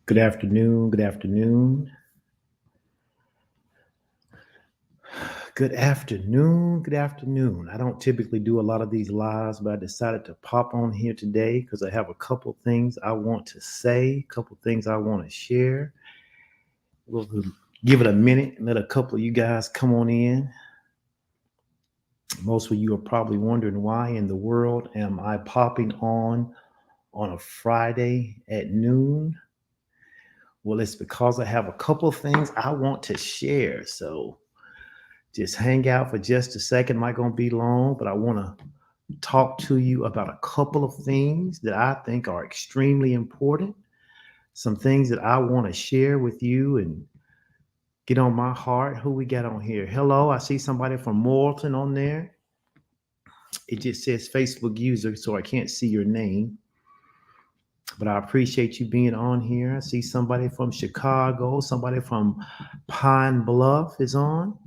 Good afternoon. Good afternoon. Good afternoon. Good afternoon. I don't typically do a lot of these lives, but I decided to pop on here today because I have a couple things I want to say, a couple things I want to share. We'll give it a minute and let a couple of you guys come on in. Most of you are probably wondering why in the world am I popping on a Friday at noon? Well, it's because I have a couple of things I want to share. So just hang out for just a second. Might gonna be long, but I want to talk to you about a couple of things that I think are extremely important. Some things that I want to share with you and get on my heart. Who we got on here? Hello, I see somebody from Morton on there. It just says Facebook user, so I can't see your name. But I appreciate you being on here. I see somebody from Chicago, somebody from Pine Bluff is on.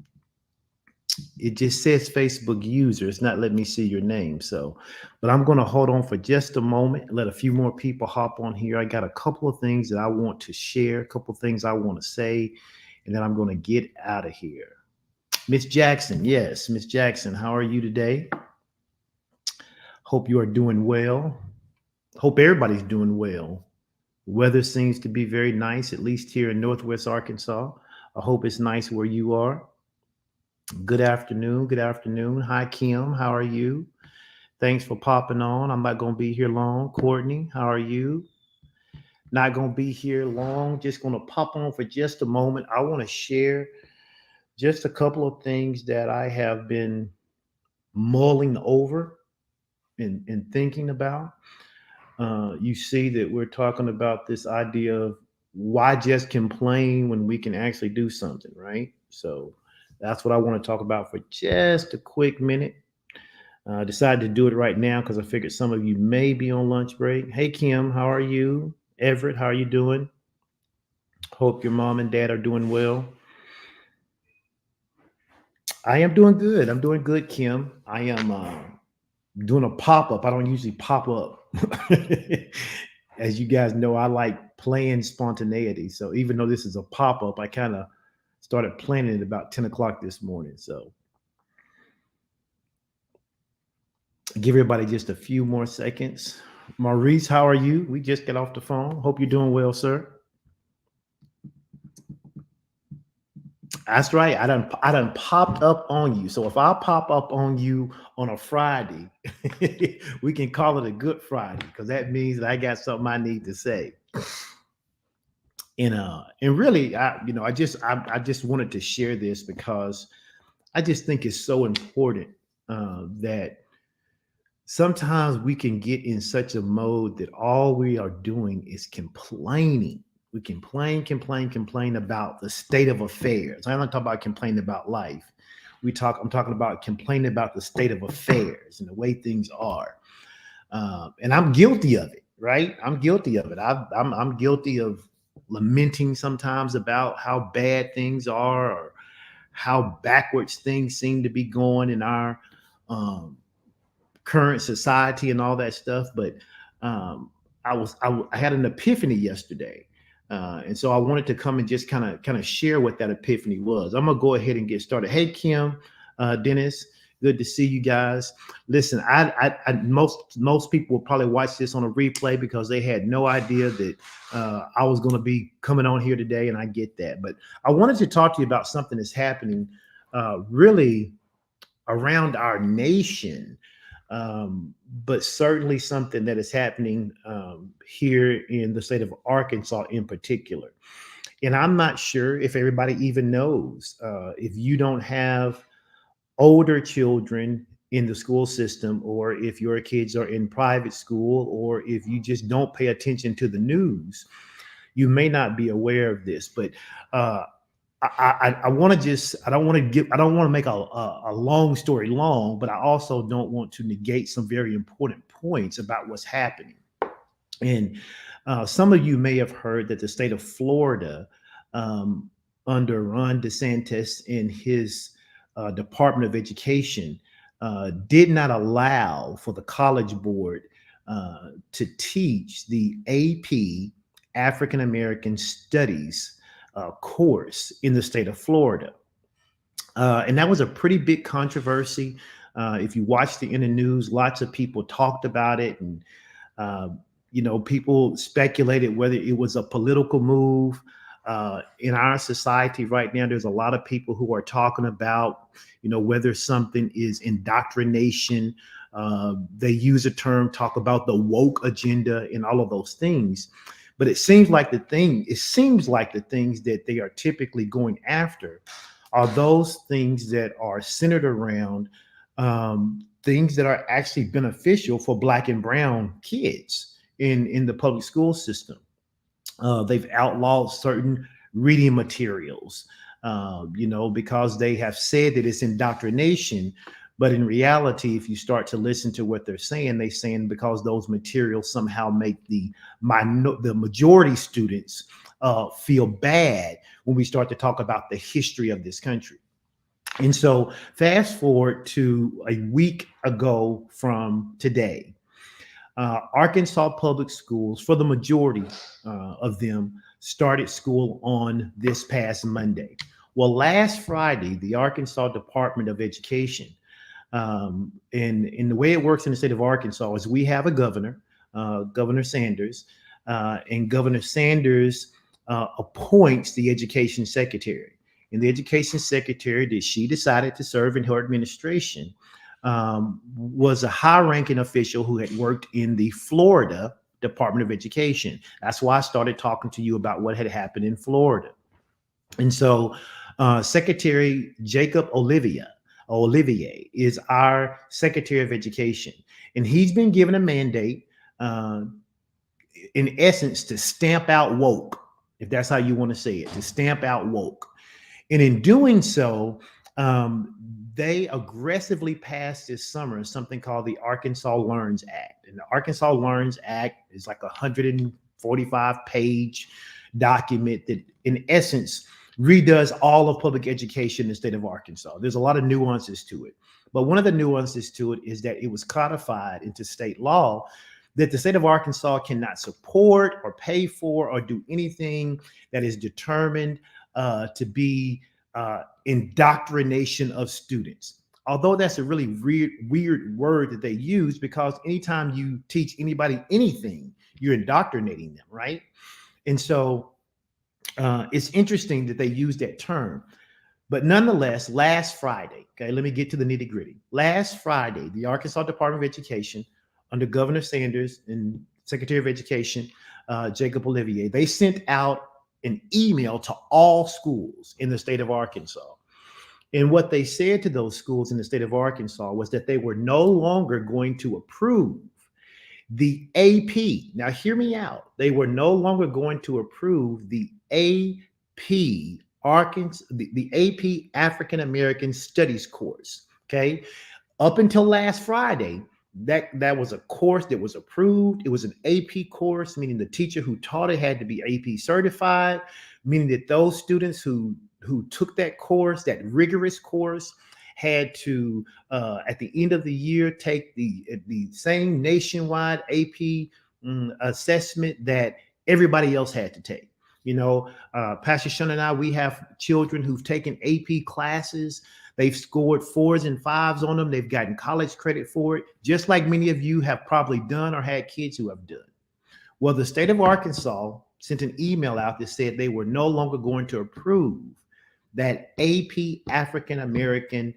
It just says Facebook user. It's not letting me see your name. So, but I'm going to hold on for just a moment, let a few more people hop on here. I got a couple of things that I want to share, a couple of things I want to say, and then I'm going to get out of here. Miss Jackson, yes, Miss Jackson, how are you today? Hope you are doing well. Hope everybody's doing well. Weather seems to be very nice, at least here in Northwest Arkansas. I hope it's nice where you are. Good afternoon. Good afternoon. Hi, Kim. How are you? Thanks for popping on. I'm not going to be here long. Courtney, how are you? Not going to be here long. Just going to pop on for just a moment. I want to share just a couple of things that I have been mulling over and thinking about. You see that we're talking about this idea of why just complain when we can actually do something, right? So that's what I want to talk about for just a quick minute. Decided to do it right now because I figured some of you may be on lunch break. Hey, Kim, how are you? Everett, how are you doing? Hope your mom and dad are doing well. I am doing good. I'm doing good, Kim. I am doing a pop up. I don't usually pop up. As you guys know, I like playing spontaneity. So even though this is a pop up, I kind of started planning it about 10 o'clock this morning. So give everybody just a few more seconds. Maurice, how are you? We just got off the phone. Hope you're doing well, sir. That's right. I done popped up on you. So if I pop up on you on a Friday, we can call it a good Friday because that means that I got something I need to say. And really, I just wanted to share this because I just think it's so important that sometimes we can get in such a mode that all we are doing is complaining. We complain about the state of affairs. I'm not talking about complaining about life. I'm talking about complaining about the state of affairs and the way things are. And I'm guilty of it, right? I'm guilty of it. I'm guilty of lamenting sometimes about how bad things are or how backwards things seem to be going in our um, current society and all that stuff. But um, I had an epiphany yesterday, and so I wanted to come and just kind of share what that epiphany was. I'm gonna go ahead and get started. Hey Kim, Dennis, good to see you guys. Listen, most people will probably watch this on a replay because they had no idea that I was going to be coming on here today, and I get that. But I wanted to talk to you about something that's happening really around our nation, but certainly something that is happening here in the state of Arkansas in particular. And I'm not sure if everybody even knows if you don't have older children in the school system, or if your kids are in private school, or if you just don't pay attention to the news, you may not be aware of this. But uh, I want to just I don't want to make a long story long, but I also don't want to negate some very important points about what's happening. And some of you may have heard that the state of Florida, um, under Ron DeSantis and his Department of Education, did not allow for the College Board to teach the AP African American Studies course in the state of Florida. And that was a pretty big controversy. If you watched it in the news, lots of people talked about it, and uh, people speculated whether it was a political move. In our society right now, there's a lot of people who are talking about, whether something is indoctrination. They use a term, talk about the woke agenda and all of those things. But it seems like the things that they are typically going after are those things that are centered around things that are actually beneficial for Black and brown kids in the public school system. They've outlawed certain reading materials, because they have said that it's indoctrination. But in reality, if you start to listen to what they're saying because those materials somehow make the majority students feel bad when we start to talk about the history of this country. And so fast forward to a week ago from today, Arkansas public schools, for the majority of them, started school on this past Monday. Well, last Friday, the Arkansas Department of Education, and the way it works in the state of Arkansas is we have a governor, Governor Sanders, and Governor Sanders appoints the education secretary. And the education secretary that she decided to serve in her administration was a high-ranking official who had worked in the Florida Department of Education. That's why I started talking to you about what had happened in Florida. And so Secretary Jacob Olivier is our Secretary of Education. And he's been given a mandate, in essence, to stamp out woke, if that's how you want to say it, to stamp out woke. And in doing so, they aggressively passed this summer something called the Arkansas Learns Act. And the Arkansas Learns Act is like a 145-page document that, in essence, redoes all of public education in the state of Arkansas. There's a lot of nuances to it. But one of the nuances to it is that it was codified into state law that the state of Arkansas cannot support or pay for or do anything that is determined to be indoctrination of students. Although that's a really weird word that they use, because anytime you teach anybody anything, you're indoctrinating them, right? And so it's interesting that they use that term. But nonetheless, last Friday, okay, let me get to the nitty gritty. Last Friday, the Arkansas Department of Education, under Governor Sanders and Secretary of Education, Jacob Olivier, they sent out an email to all schools in the state of Arkansas. And what they said to those schools in the state of Arkansas was that they were no longer going to approve the AP. Now, hear me out. They were no longer going to approve the AP Arkansas, the AP African American Studies course. Okay. Up until last Friday, that was a course that was approved. It was an AP course, meaning the teacher who taught it had to be AP certified, meaning that those students who took that course, that rigorous course, had to at the end of the year take the same nationwide AP assessment that everybody else had to take. Pastor Sean and I, we have children who've taken AP classes. They've scored 4s and 5s on them. They've gotten college credit for it, just like many of you have probably done or had kids who have done. Well, the state of Arkansas sent an email out that said they were no longer going to approve that AP African American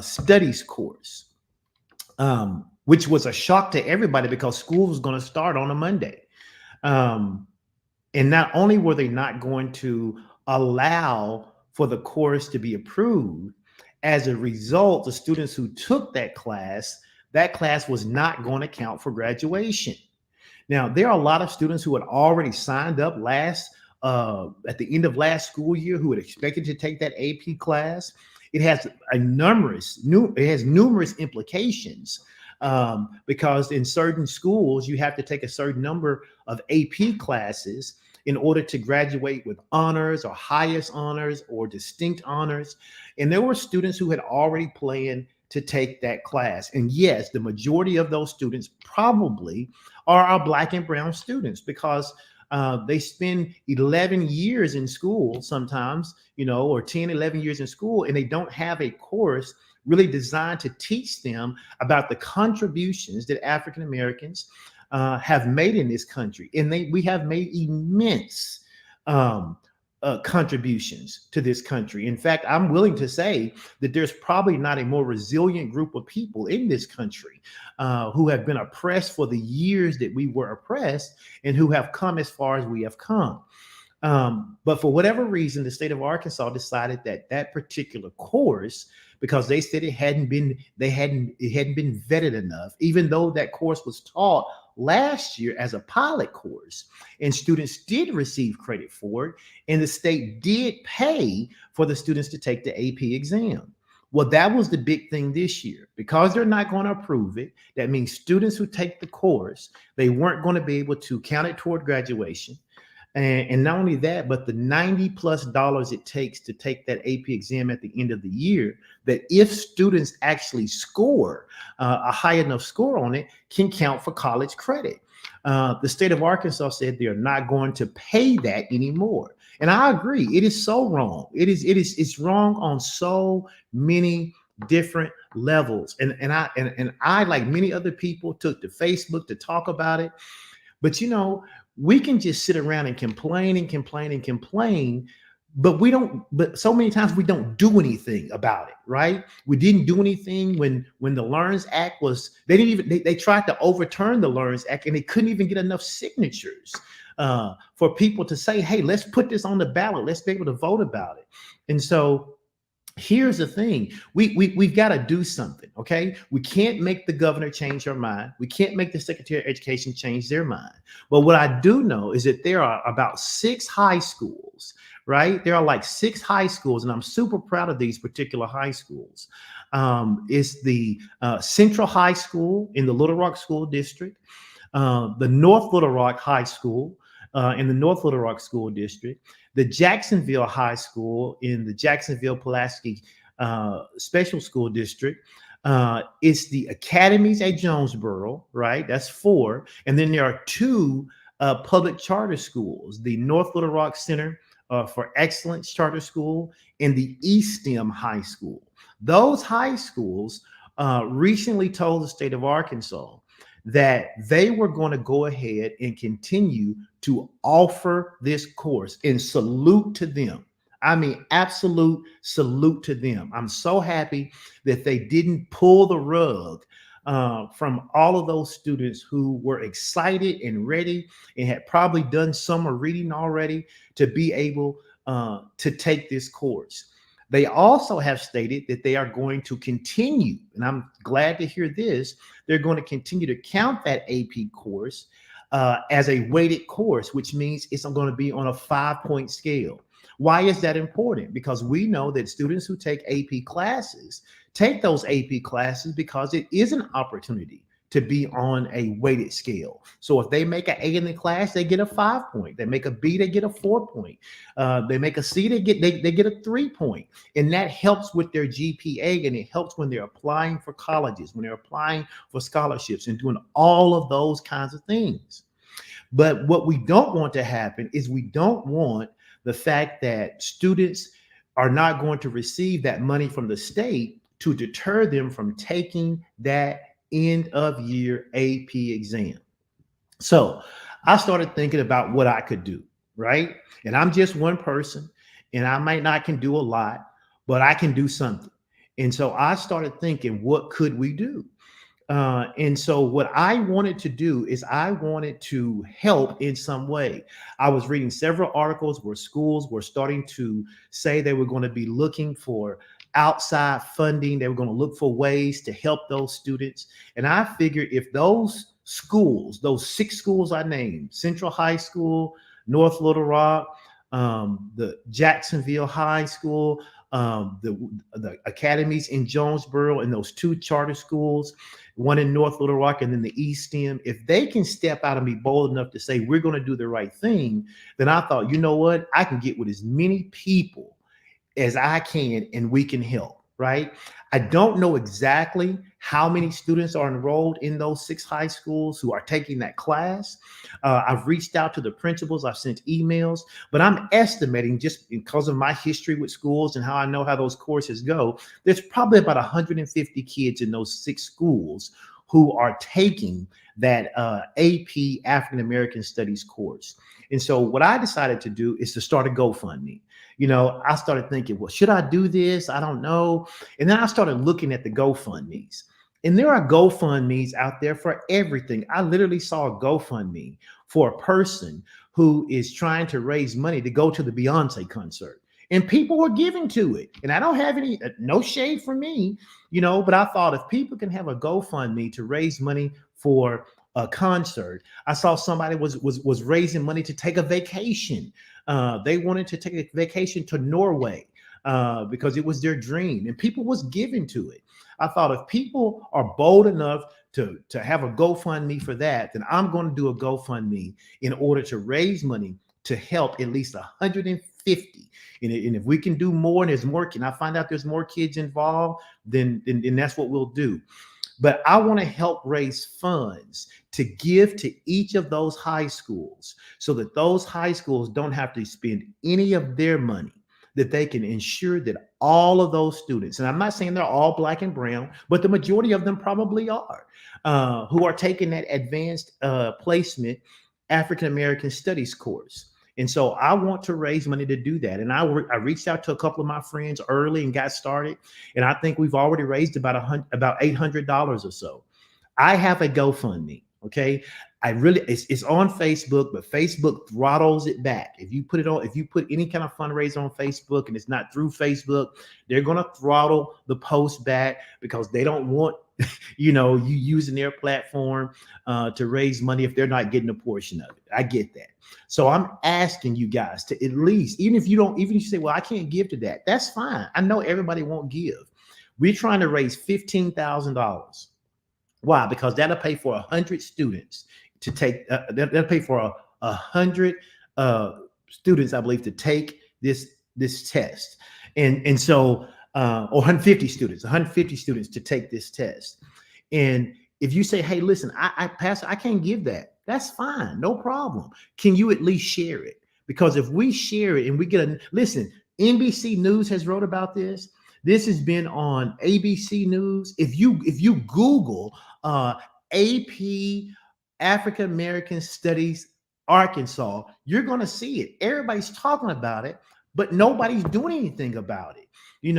Studies course, which was a shock to everybody because school was going to start on a Monday. And not only were they not going to allow for the course to be approved, as a result, the students who took that class was not going to count for graduation. Now, there are a lot of students who had already signed up at the end of last school year who had expected to take that AP class. It has numerous implications because in certain schools, you have to take a certain number of AP classes in order to graduate with honors or highest honors or distinct honors. And there were students who had already planned to take that class. And yes, the majority of those students probably are our Black and brown students because They spend 11 years in school sometimes, or 10, 11 years in school, and they don't have a course really designed to teach them about the contributions that African Americans have made in this country. And we have made immense um, contributions to this country. In fact, I'm willing to say that there's probably not a more resilient group of people in this country who have been oppressed for the years that we were oppressed and who have come as far as we have come. But for whatever reason, the state of Arkansas decided that that particular course, because they said it hadn't been vetted enough, even though that course was taught last year as a pilot course, and students did receive credit for it, and the state did pay for the students to take the AP exam. Well, that was the big thing this year. Because they're not going to approve it, that means students who take the course, they weren't going to be able to count it toward graduation. And not only that, but the $90+ it takes to take that AP exam at the end of the year, that if students actually score a high enough score on it, can count for college credit. The state of Arkansas said they're not going to pay that anymore. And I agree, it is so wrong. It's wrong on so many different levels. And I, like many other people, took to Facebook to talk about it. But we can just sit around and complain and complain and complain, but so many times we don't do anything about it, right? We didn't do anything when the LEARNS Act they tried to overturn the LEARNS Act, and they couldn't even get enough signatures for people to say, hey, let's put this on the ballot. Let's be able to vote about it. And so here's the thing. We've got to do something, okay? We can't make the governor change her mind. We can't make the Secretary of Education change their mind. But what I do know is that there are about 6 high schools, right? There are like 6 high schools, and I'm super proud of these particular high schools. It's the Central High School in the Little Rock School District, the North Little Rock High School in the North Little Rock School District, the Jacksonville High School in the Jacksonville-Pulaski Special School District. It's the academies at Jonesboro, right? That's 4. And then there are 2 public charter schools, the North Little Rock Center for Excellence Charter School and the East STEM High School. Those high schools recently told the state of Arkansas that they were going to go ahead and continue to offer this course, and salute to them. I mean, absolute salute to them. I'm so happy that they didn't pull the rug from all of those students who were excited and ready and had probably done summer reading already to be able to take this course. They also have stated that they are going to continue, and I'm glad to hear this, they're going to continue to count that AP course as a weighted course, which means it's going to be on a 5-point scale. Why is that important? Because we know that students who take AP classes take those AP classes because it is an opportunity to be on a weighted scale. So if they make an A in the class, they get a 5-point. They make a B, they get a 4-point. They make a C, they get a 3-point. And that helps with their GPA, and it helps when they're applying for colleges, when they're applying for scholarships and doing all of those kinds of things. But what we don't want to happen is we don't want the fact that students are not going to receive that money from the state to deter them from taking that end of year AP exam. So I started thinking about what I could do, right? And I'm just one person, and I might not can do a lot, but I can do something. And so I started thinking, what could we do? And so what I wanted to do is I wanted to help in some way. I was reading several articles where schools were starting to say they were going to be looking for outside funding. They were going to look for ways to help those students. And I figured if those schools, those 6 schools I named, Central High School, North Little Rock, the Jacksonville High School, the academies in Jonesboro, and those 2 charter schools, one in North Little Rock and then the East STEM, if they can step out and be bold enough to say, we're going to do the right thing, then I thought, you know what? I can get with as many people as I can, and we can help. right? I don't know exactly how many students are enrolled in those 6 high schools who are taking that class. I've reached out to the principals, I've sent emails, but I'm estimating, just because of my history with schools and how I know how those courses go, there's probably about 150 kids in those 6 schools who are taking that AP African American Studies course. And so what I decided to do is to start a GoFundMe. I started thinking, well, should I do this? I don't know. And then I started looking at the GoFundMe's. And there are GoFundMe's out there for everything. I literally saw a GoFundMe for a person who is trying to raise money to go to the Beyonce concert. And people were giving to it. And I don't have no shade for me, but I thought if people can have a GoFundMe to raise money for a concert. I saw somebody was raising money to take a vacation. They wanted to take a vacation to Norway because it was their dream, and people was giving to it. I thought if people are bold enough to have a GoFundMe for that, then I'm going to do a GoFundMe in order to raise money to help at least 150. And if we can do more, and there's more, and I find out there's more kids involved, then that's what we'll do. But I want to help raise funds to give to each of those high schools so that those high schools don't have to spend any of their money, that they can ensure that all of those students, and I'm not saying they're all Black and brown, but the majority of them probably are, who are taking that advanced placement African American Studies course. And so I want to raise money to do that. And I reached out to a couple of my friends early and got started. And I think we've already raised about $800 or so. I have a GoFundMe. Okay. It's on Facebook, but Facebook throttles it back. If you put any kind of fundraiser on Facebook and it's not through Facebook, they're going to throttle the post back because they don't want you using their platform to raise money if they're not getting a portion of it. I get that. So I'm asking you guys to at least, even if you say, well, I can't give to that, that's fine. I know everybody won't give. We're trying to raise $15,000. Why? Because that'll pay for 100 students to take, that'll pay for 100 students, I believe, to take this test. And so, or 150 students to take this test. And if you say, hey, listen, Pastor, I can't give that. That's fine. No problem. Can you at least share it? Because if we share it and we listen, NBC News has wrote about this. This has been on ABC News. If you Google AP African American Studies Arkansas, you're going to see it. Everybody's talking about it, but nobody's doing anything about it.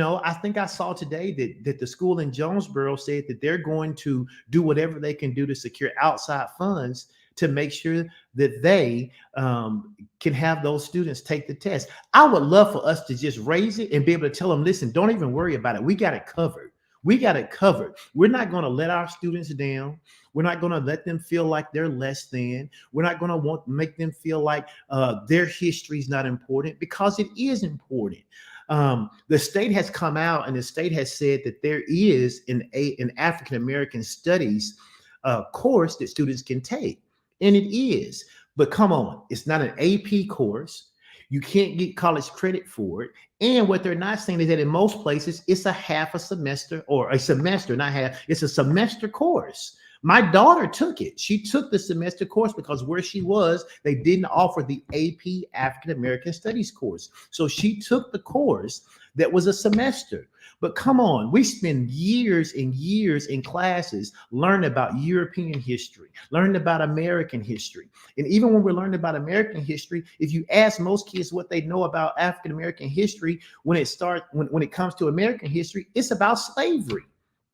I think I saw today that the school in Jonesboro said that they're going to do whatever they can do to secure outside funds to make sure that they can have those students take the test. I would love for us to just raise it and be able to tell them, listen, don't even worry about it. We got it covered. We got it covered. We're not going to let our students down. We're not going to let them feel like they're less than. We're not going to make them feel like their history is not important, because it is important. The state has come out and the state has said that there is an African American Studies course that students can take. And it is, but come on, it's not an AP course. You can't get college credit for it. And what they're not saying is that in most places, it's a half a semester, or a semester, not half, it's a semester course. My daughter took it. She took the semester course because where she was, they didn't offer the AP African American Studies course. So she took the course that was a semester. But come on, we spend years and years in classes learning about European history, learning about American history. And even when we're learning about American history, if you ask most kids what they know about African American history, when it comes to American history, it's about slavery.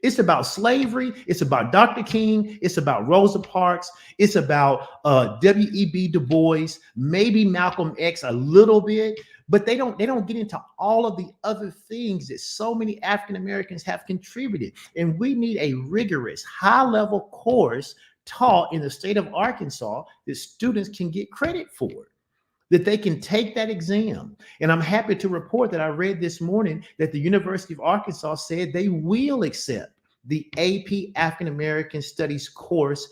It's about slavery. It's about Dr. King. It's about Rosa Parks. It's about W.E.B. Du Bois, maybe Malcolm X a little bit, but they don't get into all of the other things that so many African Americans have contributed. And we need a rigorous, high-level course taught in the state of Arkansas that students can get credit for, that they can take that exam. And I'm happy to report that I read this morning that the University of Arkansas said they will accept the AP African American Studies course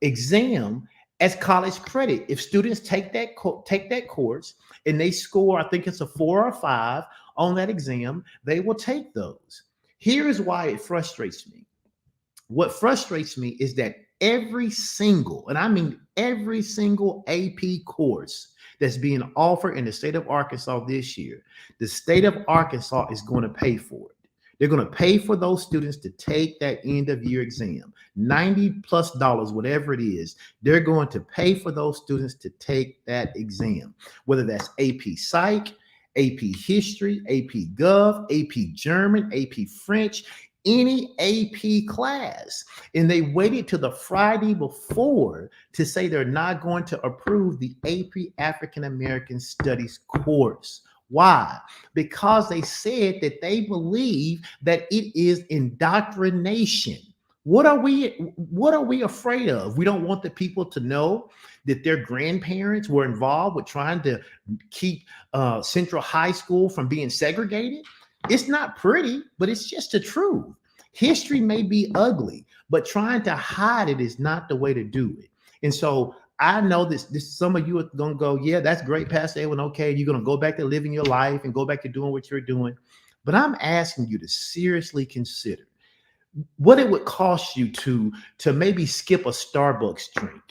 exam as college credit. If students take that course and they score, I think it's a 4 or 5 on that exam, they will take those. Here is why it frustrates me. What frustrates me is that every single, and I mean every single AP course that's being offered in the state of Arkansas this year, the state of Arkansas is going to pay for it. They're going to pay for those students to take that end of year exam, $90+ whatever it is. They're going to pay for those students to take that exam, whether that's AP Psych, AP History, AP Gov, AP German, AP French, any AP class. And they waited till the Friday before to say they're not going to approve the AP African American Studies course. Why? Because they said that they believe that it is indoctrination. What are we afraid of? We don't want the people to know that their grandparents were involved with trying to keep Central High School from being segregated. It's not pretty, but it's just the truth. History may be ugly, but trying to hide it is not the way to do it. And so I know this some of you are going to go, yeah, that's great, Pastor Edwin. Okay, you're going to go back to living your life and go back to doing what you're doing. But I'm asking you to seriously consider what it would cost you to maybe skip a Starbucks drink,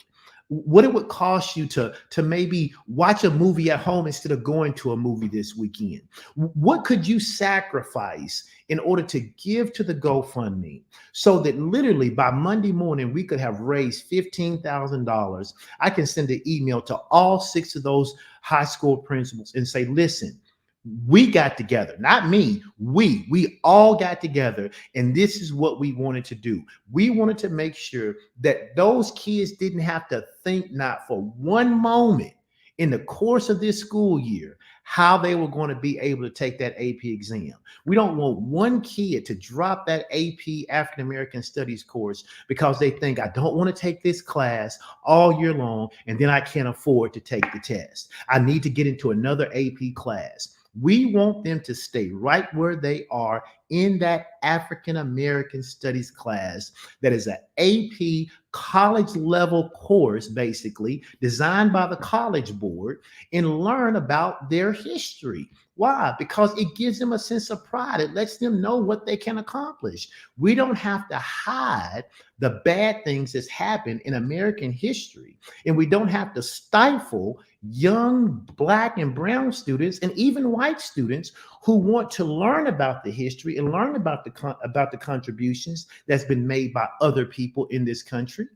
what it would cost you to maybe watch a movie at home instead of going to a movie this weekend. What could you sacrifice in order to give to the GoFundMe so that literally by Monday morning we could have raised $15,000? I can send an email to all 6 of those high school principals and say, listen, we got together, not me. We all got together, and this is what we wanted to do. We wanted to make sure that those kids didn't have to think, not for one moment in the course of this school year, how they were going to be able to take that AP exam. We don't want one kid to drop that AP African American Studies course because they think, I don't want to take this class all year long, and then I can't afford to take the test. I need to get into another AP class. We want them to stay right where they are in that African American Studies class that is an AP college level course, basically designed by the College Board, and learn about their history. Why? Because it gives them a sense of pride. It lets them know what they can accomplish. We don't have to hide the bad things that's happened in American history, and we don't have to stifle young Black and brown students and even white students who want to learn about the history and learn about the contributions that's been made by other people in this country.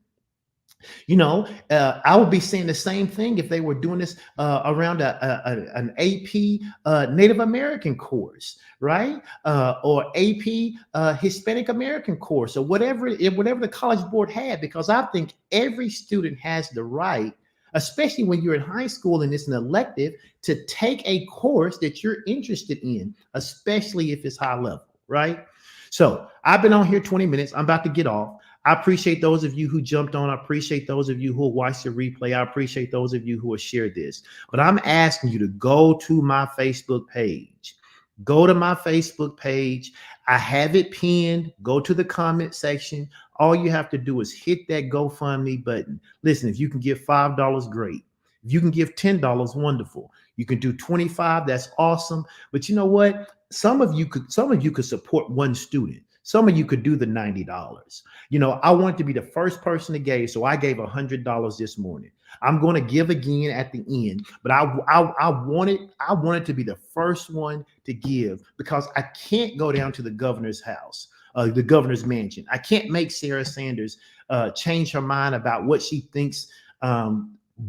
You know, I would be saying the same thing if they were doing this around an AP Native American course, right? Or AP Hispanic American course, or whatever the College Board had, because I think every student has the right, especially when you're in high school and it's an elective, to take a course that you're interested in, especially if it's high level, right? So I've been on here 20 minutes. I'm about to get off. I appreciate those of you who jumped on. I appreciate those of you who watched the replay. I appreciate those of you who have shared this. But I'm asking you to go to my Facebook page. Go to my Facebook page. I have it pinned. Go to the comment section. All you have to do is hit that GoFundMe button. Listen, if you can give $5, great. If you can give $10, wonderful. You can do 25, that's awesome. But you know what? Some of you could support one student. Some of you could do the $90. You know, I want to be the first person to give, so I gave $100 this morning. I'm going to give again at the end, but I wanted to be the first one to give, because I can't go down to the governor's house, the governor's mansion. I can't make Sarah Sanders change her mind about what she thinks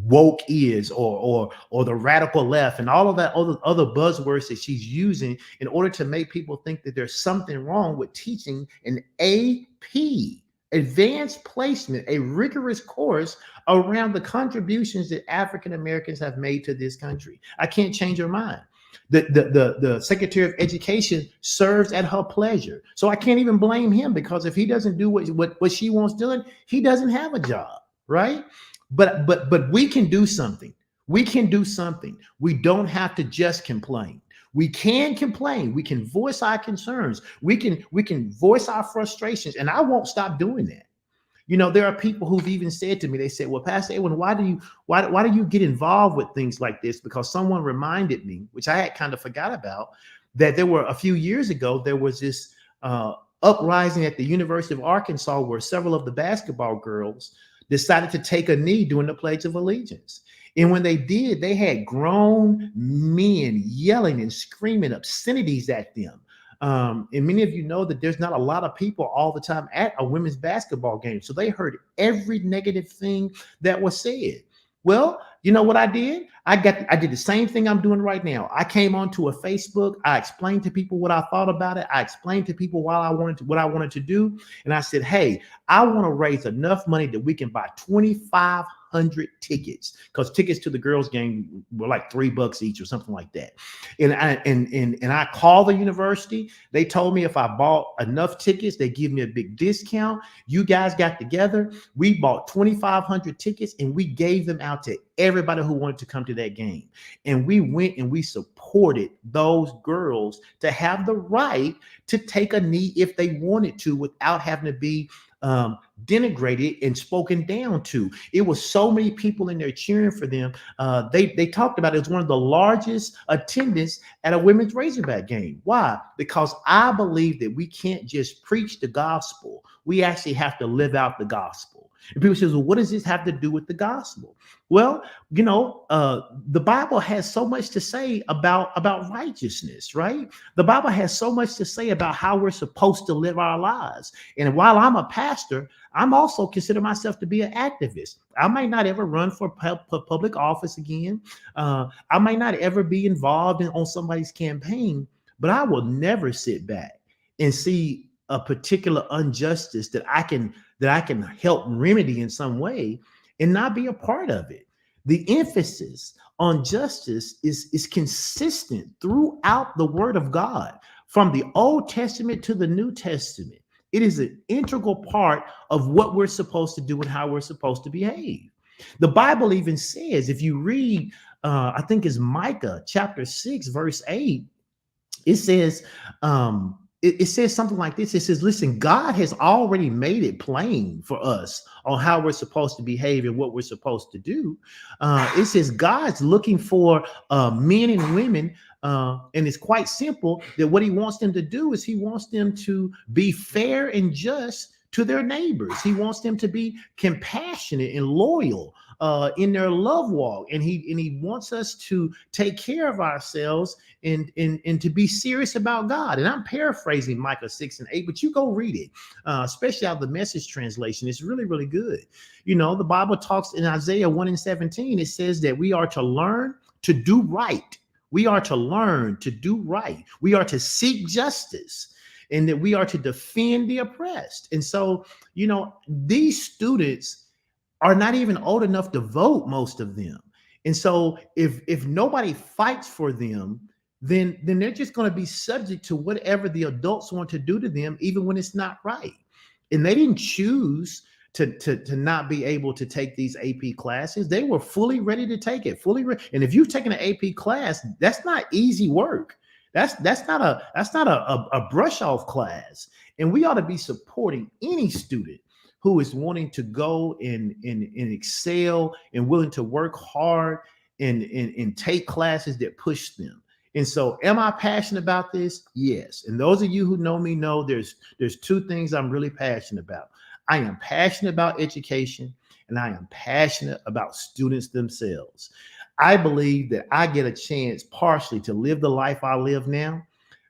woke is, or the radical left, and all of that other buzzwords that she's using in order to make people think that there's something wrong with teaching an AP advanced placement, a rigorous course around the contributions that African Americans have made to this country. I can't change her mind. The Secretary of Education serves at her pleasure, so I can't even blame him, because if he doesn't do what she wants done, he doesn't have a job, right? But we can do something. We can do something. We don't have to just complain. We can complain. We can voice our concerns. We can voice our frustrations, and I won't stop doing that. You know, there are people who've even said to me, they said, well, Pastor Edwin, why do you get involved with things like this? Because someone reminded me, which I had kind of forgot about, that there were a few years ago, there was this uprising at the University of Arkansas where several of the basketball girls decided to take a knee during the Pledge of Allegiance. And when they did, they had grown men yelling and screaming obscenities at them. And many of you know that there's not a lot of people all the time at a women's basketball game. So they heard every negative thing that was said. Well, you know what I did? I did the same thing I'm doing right now. I came onto a Facebook. I explained to people what I thought about it. I explained to people what I wanted to do. And I said, hey, I want to raise enough money that we can buy 2,500 tickets, because tickets to the girls' game were like $3 each or something like that. And I called the university. They told me if I bought enough tickets, they give me a big discount. You guys got together. We bought 2,500 tickets and we gave them out to everybody who wanted to come to that game. And we went and we supported those girls to have the right to take a knee if they wanted to without having to be denigrated and spoken down to. It was so many people in there cheering for them. They talked about it as one of the largest attendance at a women's Razorback game. Why? Because I believe that we can't just preach the gospel. We actually have to live out the gospel. And people say, well, what does this have to do with the gospel? Well, you know, the Bible has so much to say about righteousness, right? The Bible has so much to say about how we're supposed to live our lives. And while I'm a pastor, I'm also consider myself to be an activist. I might not ever run for public office again. I might not ever be involved on somebody's campaign, but I will never sit back and see a particular injustice that I can help remedy in some way and not be a part of it. The emphasis on justice is consistent throughout the Word of God, from the Old Testament to the New Testament. It is an integral part of what we're supposed to do and how we're supposed to behave. The Bible even says, if you read, I think it's Micah chapter 6, verse 8, it says, it says something like this. It says, listen, God has already made it plain for us on how we're supposed to behave and what we're supposed to do. It says God's looking for men and women, and it's quite simple, that what he wants them to do is he wants them to be fair and just to their neighbors. He wants them to be compassionate and loyal in their love walk, and he wants us to take care of ourselves and to be serious about God. And I'm paraphrasing Micah 6 and 8, but you go read it, especially out of the Message translation. It's really, really good. You know, the Bible talks in Isaiah 1 and 17. It says that we are to learn to do right. We are to learn to do right. We are to seek justice, and that we are to defend the oppressed. And so, you know, these students are not even old enough to vote, most of them. And so if nobody fights for them, then they're just going to be subject to whatever the adults want to do to them, even when it's not right. And they didn't choose to not be able to take these AP classes. They were fully ready to take it, and if you've taken an AP class, that's not easy work. That's not a brush off class. And we ought to be supporting any student who is wanting to go and excel and willing to work hard and take classes that push them. And so, am I passionate about this? Yes. And those of you who know me know there's two things I'm really passionate about. I am passionate about education, and I am passionate about students themselves. I believe that I get a chance partially to live the life I live now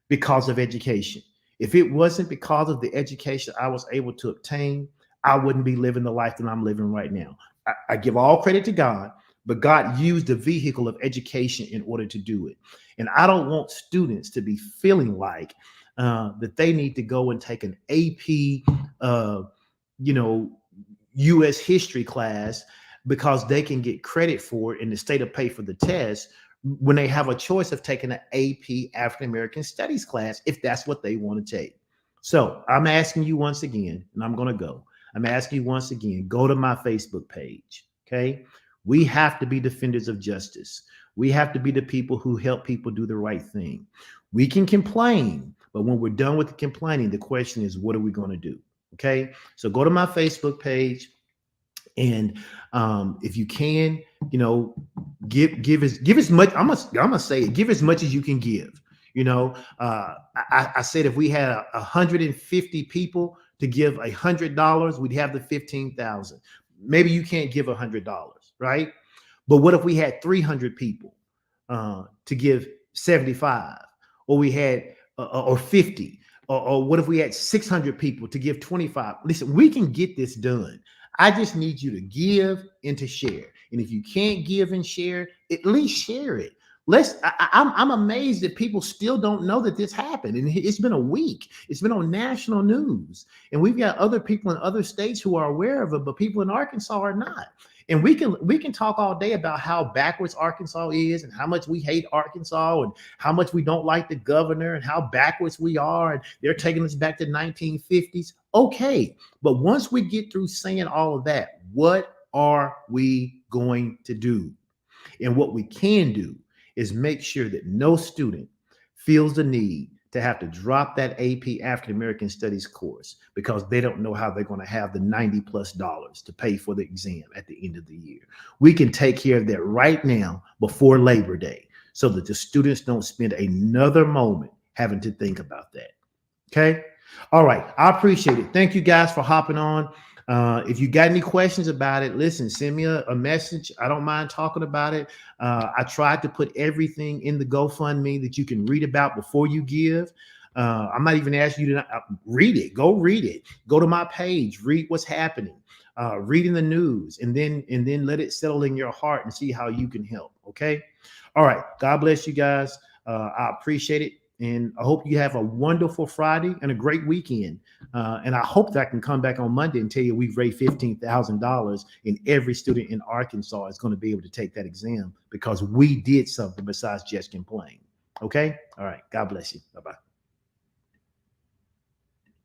because of education. If it wasn't because of the education I was able to obtain, I wouldn't be living the life that I'm living right now. I give all credit to God, but God used the vehicle of education in order to do it. And I don't want students to be feeling like that they need to go and take an AP, U.S. history class because they can get credit for it and the state will pay for the test, when they have a choice of taking an AP African American Studies class if that's what they want to take. So I'm asking you once again, and I'm going to go. I'm asking you once again, go to my Facebook page, okay? We have to be defenders of justice. We have to be the people who help people do the right thing. We can complain, but when we're done with the complaining, the question is, what are we going to do? Okay, so go to my Facebook page, and if you can, give as much. I'm gonna say it. Give as much as you can give. You know, I said if we had 150 people to give $100, we'd have the 15,000. Maybe you can't give $100, right? But what if we had 300 people to give 75, or we had or 50, or what if we had 600 people to give 25? Listen, we can get this done. I just need you to give and to share. And if you can't give and share, at least share it. I'm amazed that people still don't know that this happened. And it's been a week. It's been on national news. And we've got other people in other states who are aware of it, but people in Arkansas are not. And we can talk all day about how backwards Arkansas is and how much we hate Arkansas and how much we don't like the governor and how backwards we are and they're taking us back to 1950s. Okay, but once we get through saying all of that, what are we going to do? And what we can do is make sure that no student feels the need to have to drop that AP African American Studies course because they don't know how they're going to have the $90+ to pay for the exam at the end of the year. We can take care of that right now before Labor Day so that the students don't spend another moment having to think about that. Okay. All right. I appreciate it. Thank you guys for hopping on. If you got any questions about it, listen, send me a message. I don't mind talking about it. I tried to put everything in the GoFundMe that you can read about before you give. I'm not even asking you to read it. Go read it. Go to my page. Read what's happening. Reading the news, and then let it settle in your heart and see how you can help. Okay. All right. God bless you guys. I appreciate it. And I hope you have a wonderful Friday and a great weekend. And I hope that I can come back on Monday and tell you we've raised $15,000 and every student in Arkansas is going to be able to take that exam because we did something besides just complain. Okay. All right. God bless you. Bye-bye.